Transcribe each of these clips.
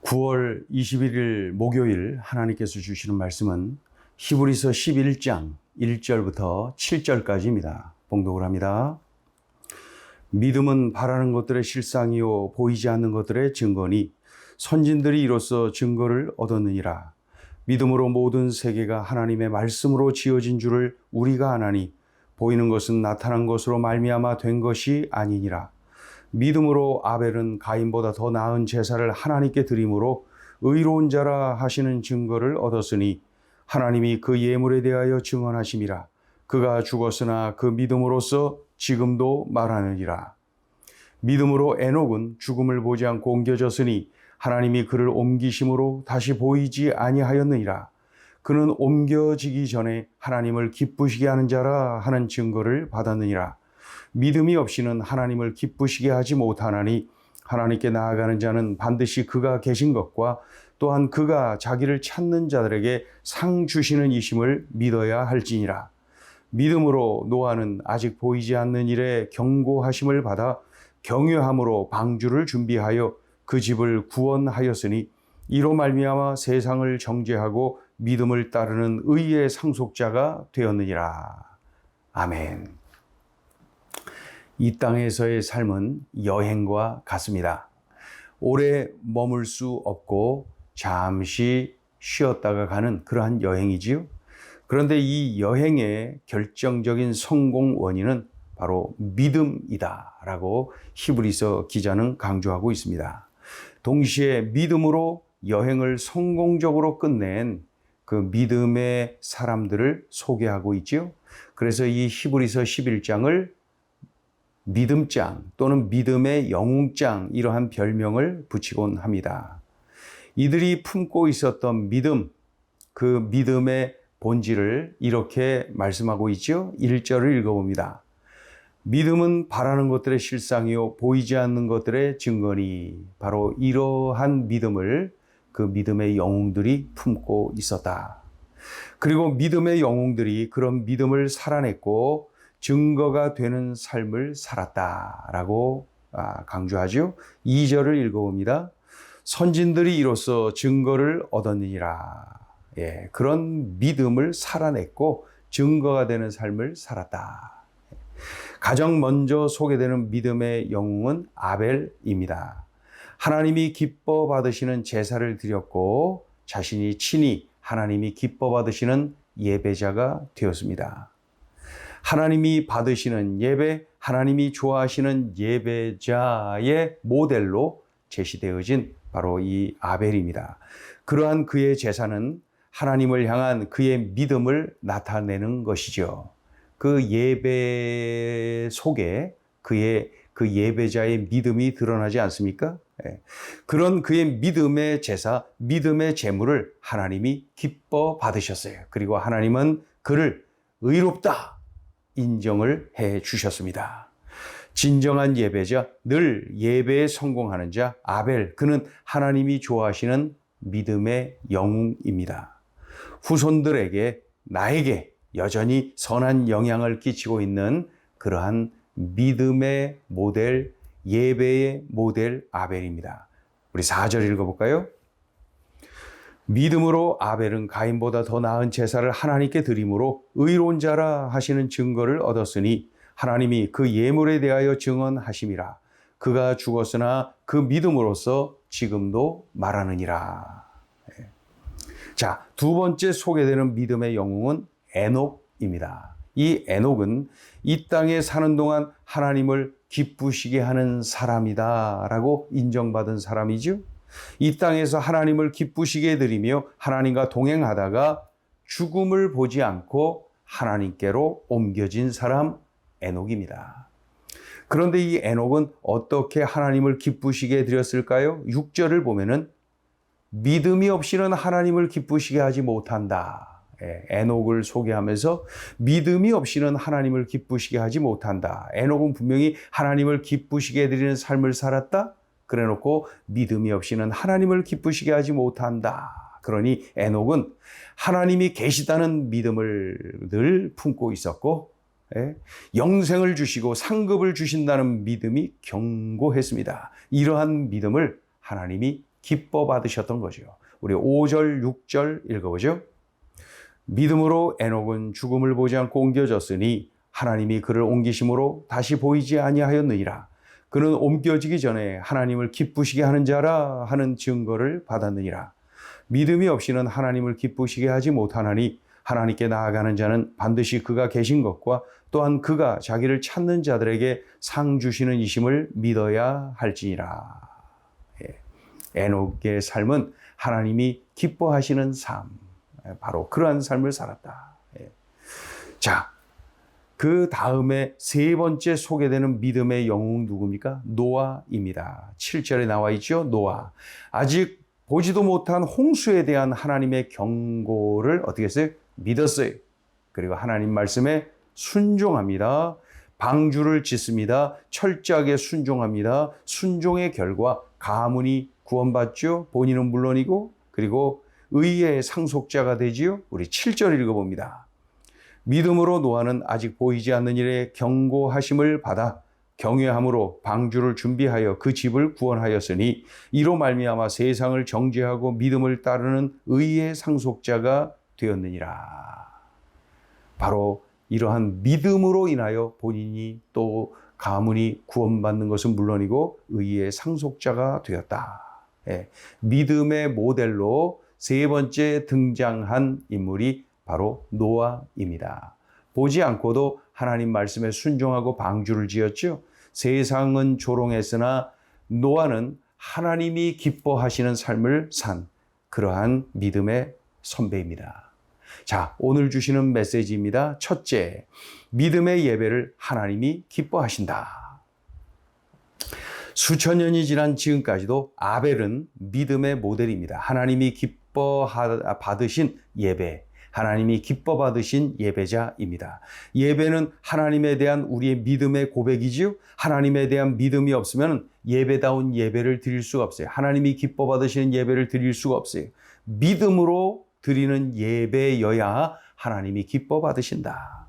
9월 21일 목요일 하나님께서 주시는 말씀은 히브리서 11장 1절부터 7절까지입니다. 봉독을 합니다. 믿음은 바라는 것들의 실상이요 보이지 않는 것들의 증거니 선진들이 이로써 증거를 얻었느니라. 믿음으로 모든 세계가 하나님의 말씀으로 지어진 줄을 우리가 아나니 보이는 것은 나타난 것으로 말미암아 된 것이 아니니라. 믿음으로 아벨은 가인보다 더 나은 제사를 하나님께 드림으로 의로운 자라 하시는 증거를 얻었으니 하나님이 그 예물에 대하여 증언하심이라. 그가 죽었으나 그 믿음으로써 지금도 말하느니라. 믿음으로 에녹은 죽음을 보지 않고 옮겨졌으니 하나님이 그를 옮기심으로 다시 보이지 아니하였느니라. 그는 옮겨지기 전에 하나님을 기쁘시게 하는 자라 하는 증거를 받았느니라. 믿음이 없이는 하나님을 기쁘시게 하지 못하나니 하나님께 나아가는 자는 반드시 그가 계신 것과 또한 그가 자기를 찾는 자들에게 상 주시는 이심을 믿어야 할지니라. 믿음으로 노아는 아직 보이지 않는 일에 경고하심을 받아 경유함으로 방주를 준비하여 그 집을 구원하였으니 이로 말미암아 세상을 정죄하고 믿음을 따르는 의의 상속자가 되었느니라. 아멘. 이 땅에서의 삶은 여행과 같습니다. 오래 머물 수 없고 잠시 쉬었다가 가는 그러한 여행이지요. 그런데 이 여행의 결정적인 성공 원인은 바로 믿음이다라고 히브리서 기자는 강조하고 있습니다. 동시에 믿음으로 여행을 성공적으로 끝낸 그 믿음의 사람들을 소개하고 있지요. 그래서 이 히브리서 11장을 믿음장 또는 믿음의 영웅장 이러한 별명을 붙이곤 합니다. 이들이 품고 있었던 믿음, 그 믿음의 본질을 이렇게 말씀하고 있죠. 1절을 읽어봅니다. 믿음은 바라는 것들의 실상이요 보이지 않는 것들의 증거니. 바로 이러한 믿음을 그 믿음의 영웅들이 품고 있었다. 그리고 믿음의 영웅들이 그런 믿음을 살아냈고 증거가 되는 삶을 살았다라고 강조하죠. 2절을 읽어봅니다. 선진들이 이로써 증거를 얻었느니라. 그런 믿음을 살아냈고 증거가 되는 삶을 살았다. 가장 먼저 소개되는 믿음의 영웅은 아벨입니다. 하나님이 기뻐 받으시는 제사를 드렸고 자신이 친히 하나님이 기뻐 받으시는 예배자가 되었습니다. 하나님이 받으시는 예배, 하나님이 좋아하시는 예배자의 모델로 제시되어진 바로 이 아벨입니다. 그러한 그의 제사는 하나님을 향한 그의 믿음을 나타내는 것이죠. 그 예배 속에 그의 그 예배자의 믿음이 드러나지 않습니까? 그런 그의 믿음의 제사, 믿음의 제물을 하나님이 기뻐 받으셨어요. 그리고 하나님은 그를 의롭다 인정을 해 주셨습니다. 진정한 예배자, 늘 예배에 성공하는 자 아벨, 그는 하나님이 좋아하시는 믿음의 영웅입니다. 후손들에게, 나에게 여전히 선한 영향을 끼치고 있는 그러한 믿음의 모델, 예배의 모델 아벨입니다. 우리 4절 읽어볼까요? 믿음으로 아벨은 가인보다 더 나은 제사를 하나님께 드림으로 의로운 자라 하시는 증거를 얻었으니 하나님이 그 예물에 대하여 증언하심이라. 그가 죽었으나 그 믿음으로써 지금도 말하느니라. 자, 두 번째 소개되는 믿음의 영웅은 에녹입니다. 이 에녹은 이 땅에 사는 동안 하나님을 기쁘시게 하는 사람이다라고 인정받은 사람이죠. 이 땅에서 하나님을 기쁘시게 해드리며 하나님과 동행하다가 죽음을 보지 않고 하나님께로 옮겨진 사람 에녹입니다. 그런데 이 에녹은 어떻게 하나님을 기쁘시게 해드렸을까요? 6절을 보면은 믿음이 없이는 하나님을 기쁘시게 하지 못한다. 에녹을 소개하면서 믿음이 없이는 하나님을 기쁘시게 하지 못한다. 에녹은 분명히 하나님을 기쁘시게 해드리는 삶을 살았다. 그래놓고 믿음이 없이는 하나님을 기쁘시게 하지 못한다. 그러니 에녹은 하나님이 계시다는 믿음을 늘 품고 있었고 영생을 주시고 상급을 주신다는 믿음이 견고했습니다. 이러한 믿음을 하나님이 기뻐 받으셨던 거죠. 우리 5절, 6절 읽어보죠. 믿음으로 에녹은 죽음을 보지 않고 옮겨졌으니 하나님이 그를 옮기심으로 다시 보이지 아니하였느니라. 그는 옮겨지기 전에 하나님을 기쁘시게 하는 자라 하는 증거를 받았느니라. 믿음이 없이는 하나님을 기쁘시게 하지 못하나니 하나님께 나아가는 자는 반드시 그가 계신 것과 또한 그가 자기를 찾는 자들에게 상 주시는 이심을 믿어야 할지니라. 에녹의 삶은 하나님이 기뻐하시는 삶, 바로 그러한 삶을 살았다. 자, 그 다음에 세 번째 소개되는 믿음의 영웅 누굽니까? 노아입니다. 7절에 나와 있죠. 노아. 아직 보지도 못한 홍수에 대한 하나님의 경고를 어떻게 했어요? 믿었어요. 그리고 하나님 말씀에 순종합니다. 방주를 짓습니다. 철저하게 순종합니다. 순종의 결과 가문이 구원받죠. 본인은 물론이고, 그리고 의의 상속자가 되지요. 우리 7절 읽어봅니다. 믿음으로 노아는 아직 보이지 않는 일에 경고하심을 받아 경외함으로 방주를 준비하여 그 집을 구원하였으니 이로 말미암아 세상을 정죄하고 믿음을 따르는 의의 상속자가 되었느니라. 바로 이러한 믿음으로 인하여 본인이 또 가문이 구원받는 것은 물론이고 의의 상속자가 되었다. 믿음의 모델로 세 번째 등장한 인물이 바로 노아입니다. 보지 않고도 하나님 말씀에 순종하고 방주를 지었죠. 세상은 조롱했으나 노아는 하나님이 기뻐하시는 삶을 산 그러한 믿음의 선배입니다. 자, 오늘 주시는 메시지입니다. 첫째, 믿음의 예배를 하나님이 기뻐하신다. 수천 년이 지난 지금까지도 아벨은 믿음의 모델입니다. 하나님이 받으신 예배, 하나님이 기뻐 받으신 예배자입니다. 예배는 하나님에 대한 우리의 믿음의 고백이지요. 하나님에 대한 믿음이 없으면 예배다운 예배를 드릴 수가 없어요. 하나님이 기뻐 받으시는 예배를 드릴 수가 없어요. 믿음으로 드리는 예배여야 하나님이 기뻐 받으신다.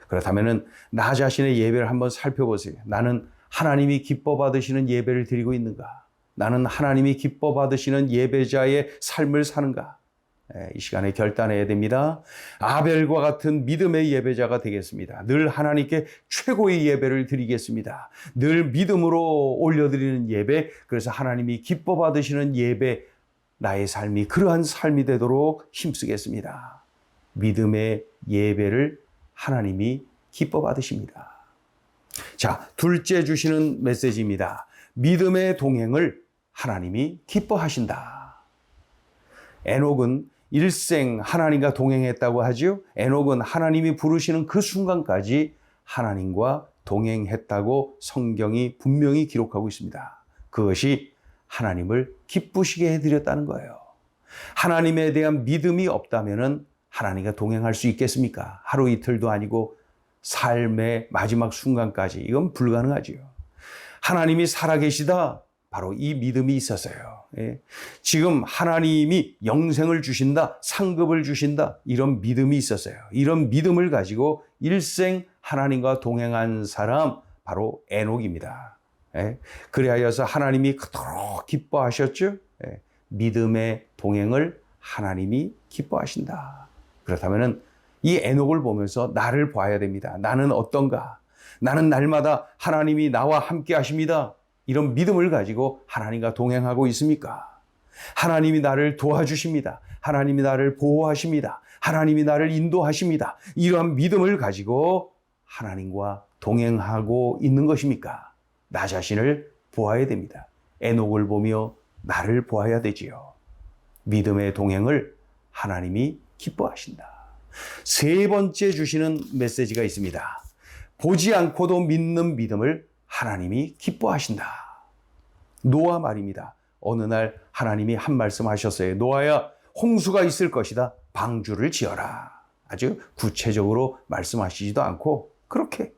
그렇다면 나 자신의 예배를 한번 살펴보세요. 나는 하나님이 기뻐 받으시는 예배를 드리고 있는가? 나는 하나님이 기뻐 받으시는 예배자의 삶을 사는가? 이 시간에 결단해야 됩니다. 아벨과 같은 믿음의 예배자가 되겠습니다. 늘 하나님께 최고의 예배를 드리겠습니다. 늘 믿음으로 올려드리는 예배, 그래서 하나님이 기뻐 받으시는 예배, 나의 삶이 그러한 삶이 되도록 힘쓰겠습니다. 믿음의 예배를 하나님이 기뻐 받으십니다. 자, 둘째 주시는 메시지입니다. 믿음의 동행을 하나님이 기뻐하신다. 에녹은 일생 하나님과 동행했다고 하죠. 에녹은 하나님이 부르시는 그 순간까지 하나님과 동행했다고 성경이 분명히 기록하고 있습니다. 그것이 하나님을 기쁘시게 해드렸다는 거예요. 하나님에 대한 믿음이 없다면 하나님과 동행할 수 있겠습니까? 하루 이틀도 아니고 삶의 마지막 순간까지 이건 불가능하지요. 하나님이 살아계시다. 바로 이 믿음이 있었어요. 지금 하나님이 영생을 주신다, 상급을 주신다, 이런 믿음이 있었어요. 이런 믿음을 가지고 일생 하나님과 동행한 사람, 바로 에녹입니다. 그리하여서 하나님이 그토록 기뻐하셨죠. 믿음의 동행을 하나님이 기뻐하신다. 그렇다면 이 에녹을 보면서 나를 봐야 됩니다. 나는 어떤가? 나는 날마다 하나님이 나와 함께 하십니다. 이런 믿음을 가지고 하나님과 동행하고 있습니까? 하나님이 나를 도와주십니다. 하나님이 나를 보호하십니다. 하나님이 나를 인도하십니다. 이러한 믿음을 가지고 하나님과 동행하고 있는 것입니까? 나 자신을 보아야 됩니다. 에녹을 보며 나를 보아야 되지요. 믿음의 동행을 하나님이 기뻐하신다. 세 번째 주시는 메시지가 있습니다. 보지 않고도 믿는 믿음을 하나님이 기뻐하신다. 노아 말입니다. 어느 날 하나님이 한 말씀 하셨어요. 노아야, 홍수가 있을 것이다. 방주를 지어라. 아주 구체적으로 말씀하시지도 않고 그렇게.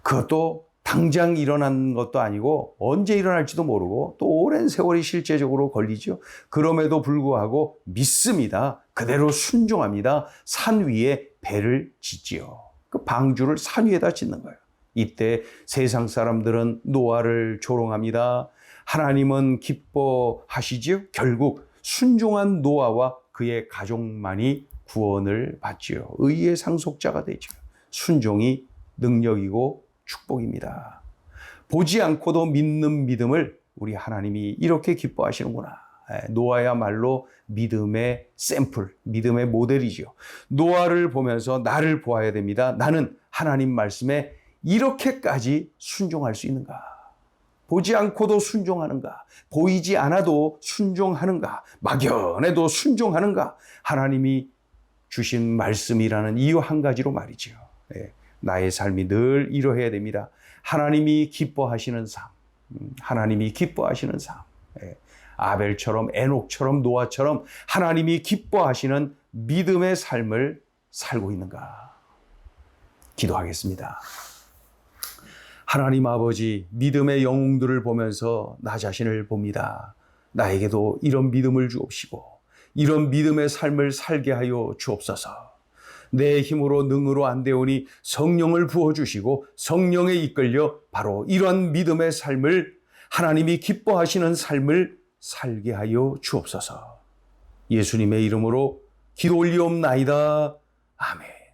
그것도 당장 일어난 것도 아니고 언제 일어날지도 모르고 또 오랜 세월이 실제적으로 걸리죠. 그럼에도 불구하고 믿습니다. 그대로 순종합니다. 산 위에 배를 짓지요. 그 방주를 산 위에다 짓는 거예요. 이때 세상 사람들은 노아를 조롱합니다. 하나님은 기뻐하시지요? 결국 순종한 노아와 그의 가족만이 구원을 받지요. 의의 상속자가 되죠. 순종이 능력이고 축복입니다. 보지 않고도 믿는 믿음을 우리 하나님이 이렇게 기뻐하시는구나. 노아야말로 믿음의 샘플, 믿음의 모델이죠. 노아를 보면서 나를 보아야 됩니다. 나는 하나님 말씀에 이렇게까지 순종할 수 있는가? 보지 않고도 순종하는가? 보이지 않아도 순종하는가? 막연해도 순종하는가? 하나님이 주신 말씀이라는 이유 한 가지로 말이죠. 나의 삶이 늘 이러해야 됩니다. 하나님이 기뻐하시는 삶, 하나님이 기뻐하시는 삶. 아벨처럼, 에녹처럼, 노아처럼 하나님이 기뻐하시는 믿음의 삶을 살고 있는가? 기도하겠습니다. 하나님 아버지, 믿음의 영웅들을 보면서 나 자신을 봅니다. 나에게도 이런 믿음을 주옵시고 이런 믿음의 삶을 살게 하여 주옵소서. 내 힘으로 능으로 안 되오니 성령을 부어주시고 성령에 이끌려 바로 이런 믿음의 삶을, 하나님이 기뻐하시는 삶을 살게 하여 주옵소서. 예수님의 이름으로 기도 올리옵나이다. 아멘.